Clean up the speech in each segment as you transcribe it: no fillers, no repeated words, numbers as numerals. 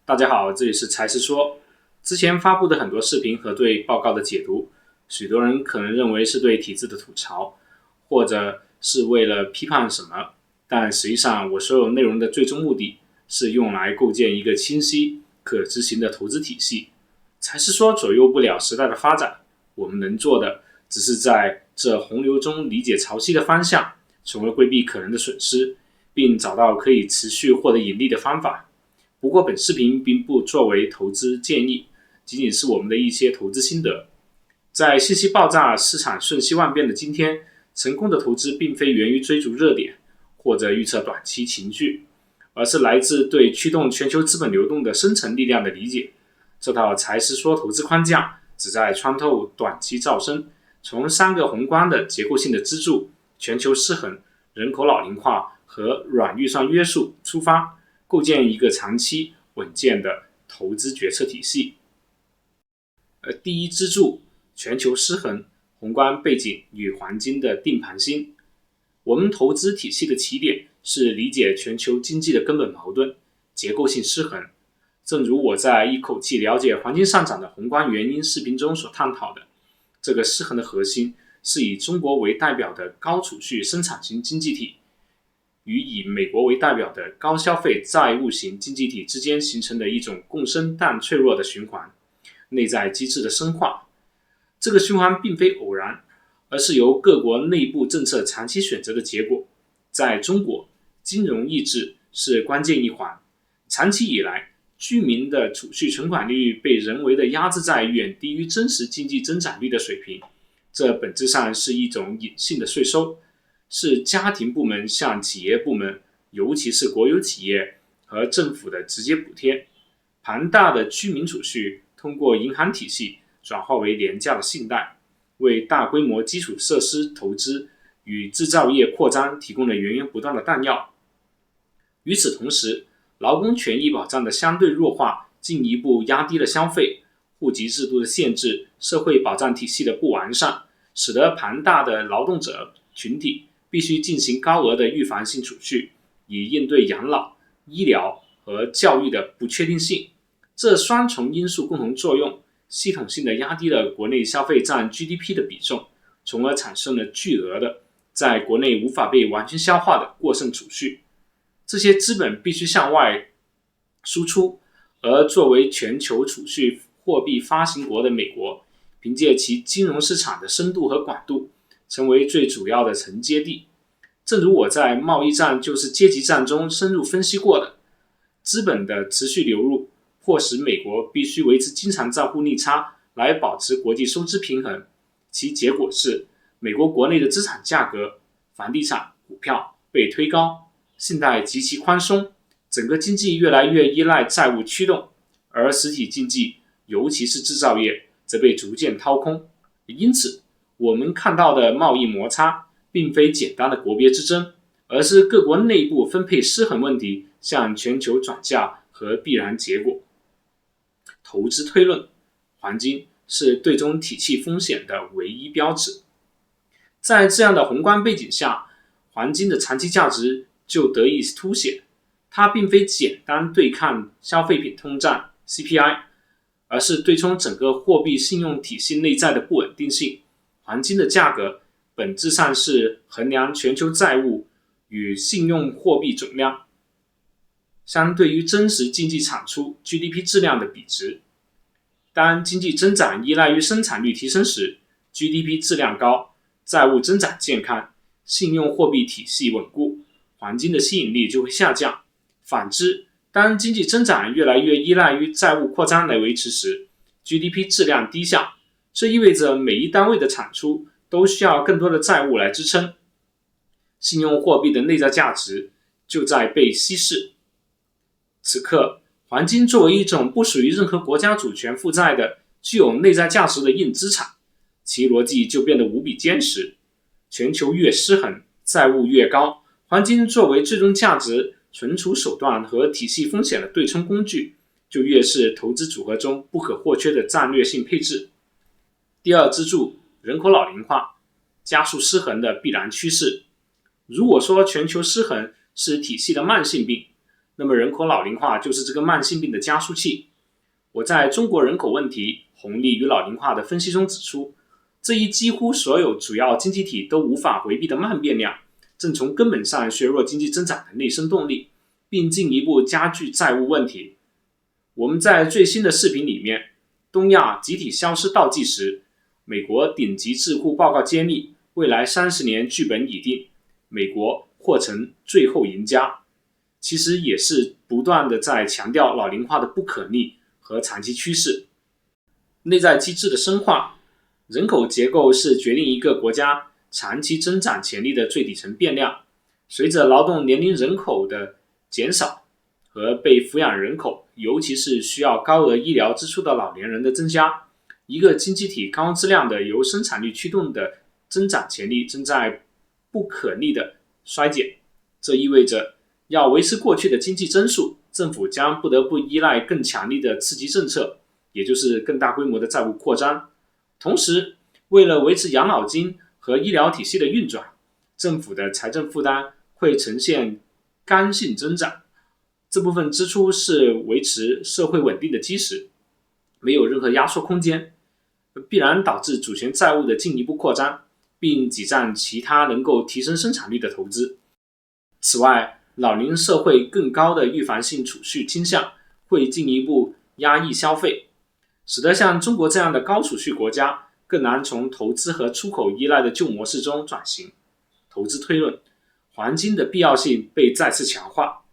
大家好，这里是才是说。之前发布的很多视频和对报告的解读，许多人可能认为是对体制的吐槽，或者是为了批判什么，但实际上我所有内容的最终目的是用来构建一个清晰可执行的投资体系。才是说左右不了时代的发展，我们能做的只是在这洪流中理解潮汐的方向，从而规避可能的损失，并找到可以持续获得盈利的方法。不过本视频并不作为投资建议，仅仅是我们的一些投资心得。在信息爆炸、市场瞬息万变的今天，成功的投资并非源于追逐热点或者预测短期情绪，而是来自对驱动全球资本流动的深层力量的理解。这套才是说投资框架旨在穿透短期噪声，从3个宏观的结构性的支柱——全球失衡、人口老龄化和软预算约束出发，构建一个长期稳健的投资决策体系。第一支柱，全球失衡、宏观背景与黄金的定盘星。我们投资体系的起点是理解全球经济的根本矛盾——结构性失衡。正如我在一口气了解黄金上涨的宏观原因视频中所探讨的，这个失衡的核心是以中国为代表的高储蓄生产型经济体与以美国为代表的高消费债务型经济体之间形成的一种共生但脆弱的循环，内在机制的深化。这个循环并非偶然，而是由各国内部政策长期选择的结果。在中国，金融抑制是关键一环，长期以来居民的储蓄存款利率被人为的压制在远低于真实经济增长率的水平，这本质上是一种隐性的税收，是家庭部门向企业部门，尤其是国有企业和政府的直接补贴。庞大的居民储蓄通过银行体系转化为廉价的信贷，为大规模基础设施投资与制造业扩张提供了源源不断的弹药。与此同时，劳工权益保障的相对弱化进一步压低了消费，户籍制度的限制，社会保障体系的不完善，使得庞大的劳动者群体必须进行高额的预防性储蓄，以应对养老、医疗和教育的不确定性。这双重因素共同作用，系统性的压低了国内消费占 GDP 的比重，从而产生了巨额的在国内无法被完全消化的过剩储蓄。这些资本必须向外输出，而作为全球储蓄货币发行国的美国，凭借其金融市场的深度和广度，成为最主要的承接地。正如我在贸易战就是阶级战中深入分析过的，资本的持续流入迫使美国必须维持经常账户逆差来保持国际收支平衡，其结果是美国国内的资产价格、房地产、股票被推高，信贷极其宽松，整个经济越来越依赖债务驱动，而实体经济，尤其是制造业，则被逐渐掏空。因此，我们看到的贸易摩擦并非简单的国别之争，而是各国内部分配失衡问题向全球转嫁和必然结果。投资推论，黄金是对冲体系风险的唯一标志。在这样的宏观背景下，黄金的长期价值就得以凸显。它并非简单对抗消费品通胀 CPI， 而是对冲整个货币信用体系内在的不稳定性。黄金的价格本质上是衡量全球债务与信用货币总量相对于真实经济产出 GDP 质量的比值。当经济增长依赖于生产率提升时， GDP 质量高，债务增长健康，信用货币体系稳固，黄金的吸引力就会下降。反之，当经济增长越来越依赖于债务扩张来维持时， GDP 质量低下，这意味着每一单位的产出都需要更多的债务来支撑，信用货币的内在价值就在被稀释。此刻，黄金作为一种不属于任何国家主权负债的具有内在价值的硬资产，其逻辑就变得无比坚实。全球越失衡，债务越高，黄金作为最终价值存储手段和体系风险的对冲工具，就越是投资组合中不可或缺的战略性配置。第二支柱，人口老龄化，加速失衡的必然趋势。如果说全球失衡是体系的慢性病，那么人口老龄化就是这个慢性病的加速器。我在中国人口问题、红利与老龄化的分析中指出，这一几乎所有主要经济体都无法回避的慢变量，正从根本上削弱经济增长的内生动力，并进一步加剧债务问题。我们在最新的视频里面，东亚集体消失倒计时，美国顶级智库报告揭秘，未来30年剧本已定，美国或成最后赢家。其实也是不断的在强调老龄化的不可逆和长期趋势。内在机制的深化，人口结构是决定一个国家长期增长潜力的最底层变量。随着劳动年龄人口的减少和被抚养人口，尤其是需要高额医疗支出的老年人的增加，一个经济体高质量的由生产力驱动的增长潜力正在不可逆的衰减。这意味着要维持过去的经济增速，政府将不得不依赖更强力的刺激政策，也就是更大规模的债务扩张。同时，为了维持养老金和医疗体系的运转，政府的财政负担会呈现刚性增长。这部分支出是维持社会稳定的基石，没有任何压缩空间，必然导致主权债务的进一步扩张，并挤占其他能够提升生产率的投资。此外，老龄社会更高的预防性储蓄倾向会进一步压抑消费，使得像中国这样的高储蓄国家更难从投资和出口依赖的旧模式中转型。投资推论，黄金的必要性被再次强化。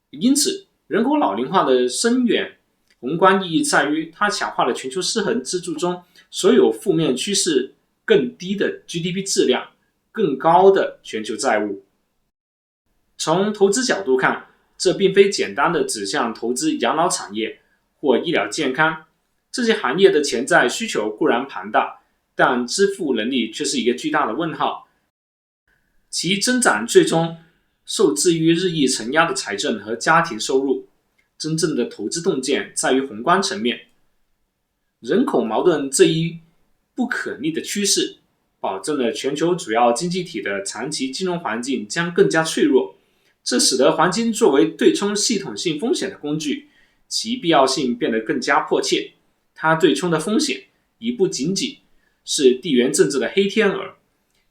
因此，人口老龄化的深远宏观意义在于，它强化了全球失衡支柱中所有负面趋势更低的 GDP 质量、更高的全球债务。从投资角度看，这并非简单的指向投资养老产业或医疗健康，这些行业的潜在需求固然庞大，但支付能力却是一个巨大的问号，其增长最终受制于日益承压的财政和家庭收入。真正的投资洞见在于宏观层面。人口矛盾这一不可逆的趋势，保证了全球主要经济体的长期金融环境将更加脆弱，这使得黄金作为对冲系统性风险的工具，其必要性变得更加迫切。它对冲的风险已不仅仅是地缘政治的黑天鹅，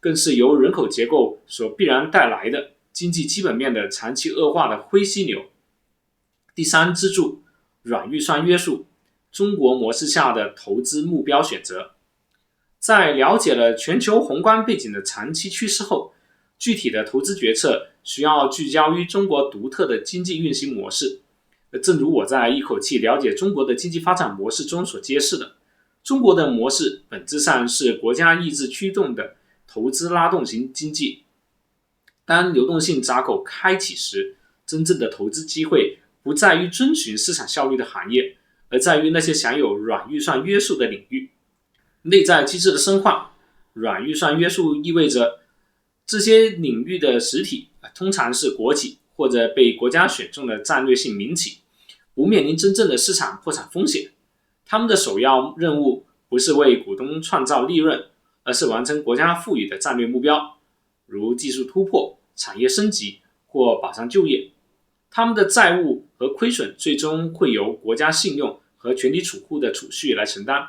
更是由人口结构所必然带来的经济基本面的长期恶化的灰犀牛。第三支柱，软预算约束，中国模式下的投资目标选择。在了解了全球宏观背景的长期趋势后，具体的投资决策需要聚焦于中国独特的经济运行模式。正如我在一口气了解中国的经济发展模式中所揭示的，中国的模式本质上是国家意志驱动的投资拉动型经济。当流动性闸口开启时，真正的投资机会不在于遵循市场效率的行业，而在于那些享有软预算约束的领域。内在机制的深化，软预算约束意味着这些领域的实体通常是国企或者被国家选中的战略性民企，不面临真正的市场破产风险。他们的首要任务不是为股东创造利润，而是完成国家赋予的战略目标，如技术突破、产业升级或保障就业。他们的债务和亏损最终会由国家信用和全体储户的储蓄来承担。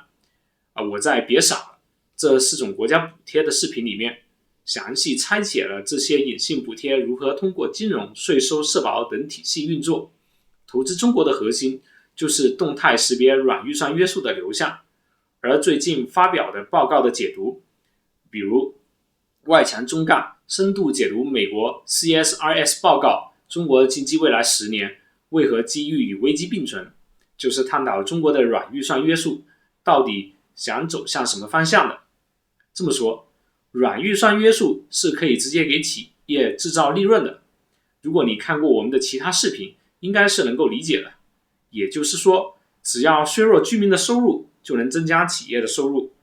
我在别傻了这4种国家补贴的视频里面，详细拆解了这些隐性补贴如何通过金融、税收、社保等体系运作。投资中国的核心就是动态识别软预算约束的流向，而最近发表的报告的解读，比如外强中干深度解读美国 CSRS 报告中国经济未来10年为何机遇与危机并存，就是探讨中国的软预算约束到底想走向什么方向的。这么说，软预算约束是可以直接给企业制造利润的。如果你看过我们的其他视频，应该是能够理解的。也就是说，只要削弱居民的收入，就能增加企业的收入。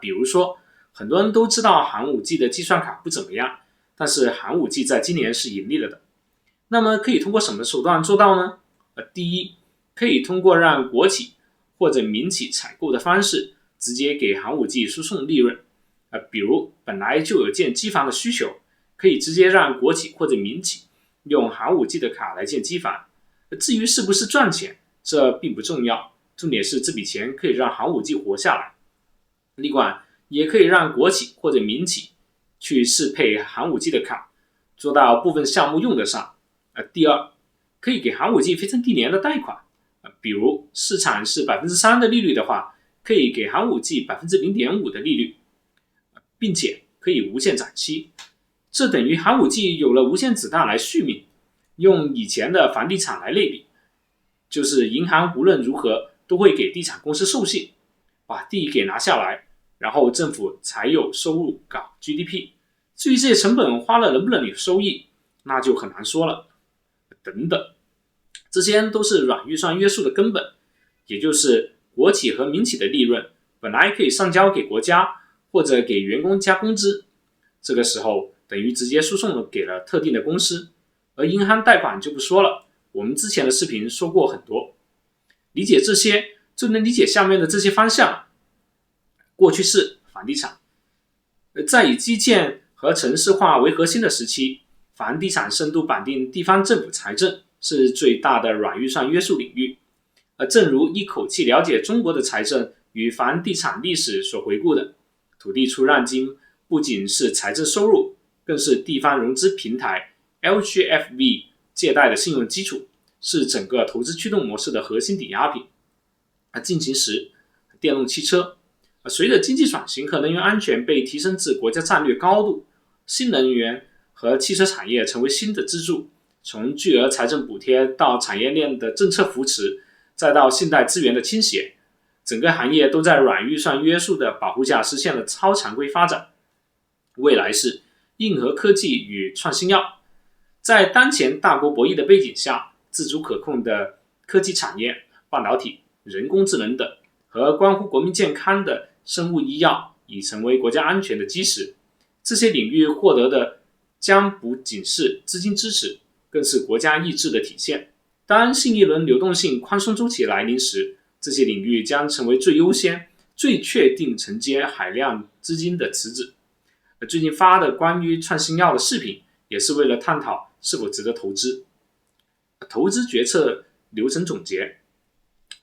比如说，很多人都知道寒武纪的计算卡不怎么样，但是寒武纪在今年是盈利了的。那么可以通过什么手段做到呢？第一，可以通过让国企或者民企采购的方式直接给寒武纪输送利润。比如本来就有建机房的需求，可以直接让国企或者民企用寒武纪的卡来建机房。至于是不是赚钱，这并不重要，重点是这笔钱可以让寒武纪活下来。另外，也可以让国企或者民企去适配寒武纪的卡，做到部分项目用得上。第二，可以给寒武纪非常低廉的贷款，比如市场是 3% 的利率的话，可以给寒武纪 0.5% 的利率，并且可以无限展期。这等于寒武纪有了无限子弹来续命。用以前的房地产来类比，就是银行无论如何都会给地产公司授信，把地给拿下来，然后政府才有收入搞 GDP。 至于这些成本花了能不能有收益，那就很难说了。等等，这些都是软预算约束的根本，也就是国企和民企的利润本来可以上交给国家或者给员工加工资，这个时候等于直接输送给了特定的公司。而银行贷款就不说了，我们之前的视频说过很多，理解这些就能理解下面的这些方向。过去是房地产，在以基建和城市化为核心的时期，房地产深度绑定地方政府财政是最大的软预算约束领域。正如一口气了解中国的财政与房地产历史所回顾的，土地出让金不仅是财政收入，更是地方融资平台 LGFV 借贷的信用基础，是整个投资驱动模式的核心抵押品。进行时，电动汽车随着经济转型和能源安全被提升至国家战略高度，新能源和汽车产业成为新的支柱。从巨额财政补贴到产业链的政策扶持，再到信贷资源的倾斜，整个行业都在软预算约束的保护下实现了超常规发展。未来是硬核科技与创新药。在当前大国博弈的背景下，自主可控的科技产业、半导体、人工智能等和关乎国民健康的生物医药已成为国家安全的基石。这些领域获得的将不仅是资金支持，更是国家意志的体现。当新一轮流动性宽松周期来临时，这些领域将成为最优先、最确定承接海量资金的池子。最近发的关于创新药的视频，也是为了探讨是否值得投资。投资决策流程总结。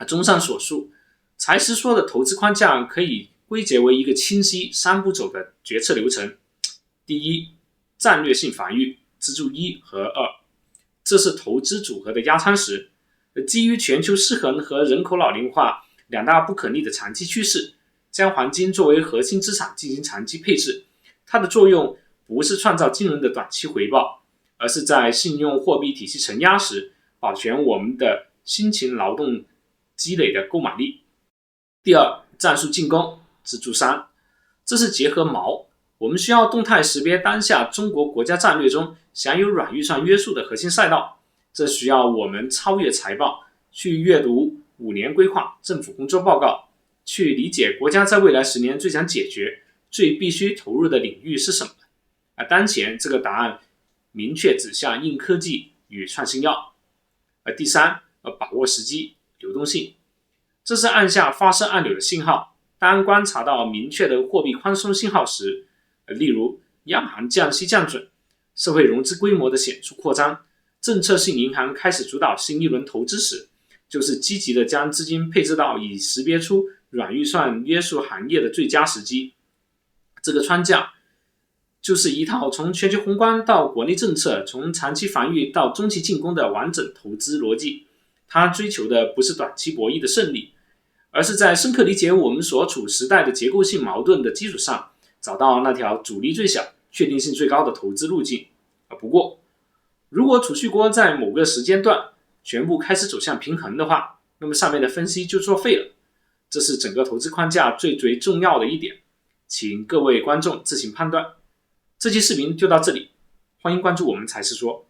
综上所述，财师说的投资框架可以归结为一个清晰3步走的决策流程。第一，战略性防御，支柱1和2，这是投资组合的压舱石。基于全球失衡和人口老龄化两大不可逆的长期趋势，将黄金作为核心资产进行长期配置。它的作用不是创造惊人的短期回报，而是在信用货币体系承压时，保全我们的辛勤劳动积累的购买力。第二，战术进攻，支柱3，这是结合锚。我们需要动态识别当下中国国家战略中享有软预算约束的核心赛道，这需要我们超越财报，去阅读5年规划、政府工作报告，去理解国家在未来10年最想解决、最必须投入的领域是什么。当前这个答案明确指向硬科技与创新药。第三，把握时机，流动性，这是按下发射按钮的信号。当观察到明确的货币宽松信号时，例如央行降息降准、社会融资规模的显著扩张、政策性银行开始主导新一轮投资时，就是积极的将资金配置到已识别出软预算约束行业的最佳时机。这个框架就是一套从全球宏观到国内政策，从长期防御到中期进攻的完整投资逻辑。它追求的不是短期博弈的胜利，而是在深刻理解我们所处时代的结构性矛盾的基础上，找到那条阻力最小、确定性最高的投资路径。不过，如果储蓄国在某个时间段全部开始走向平衡的话，那么上面的分析就作废了。这是整个投资框架最重要的一点，请各位观众自行判断。这期视频就到这里，欢迎关注我们财师说。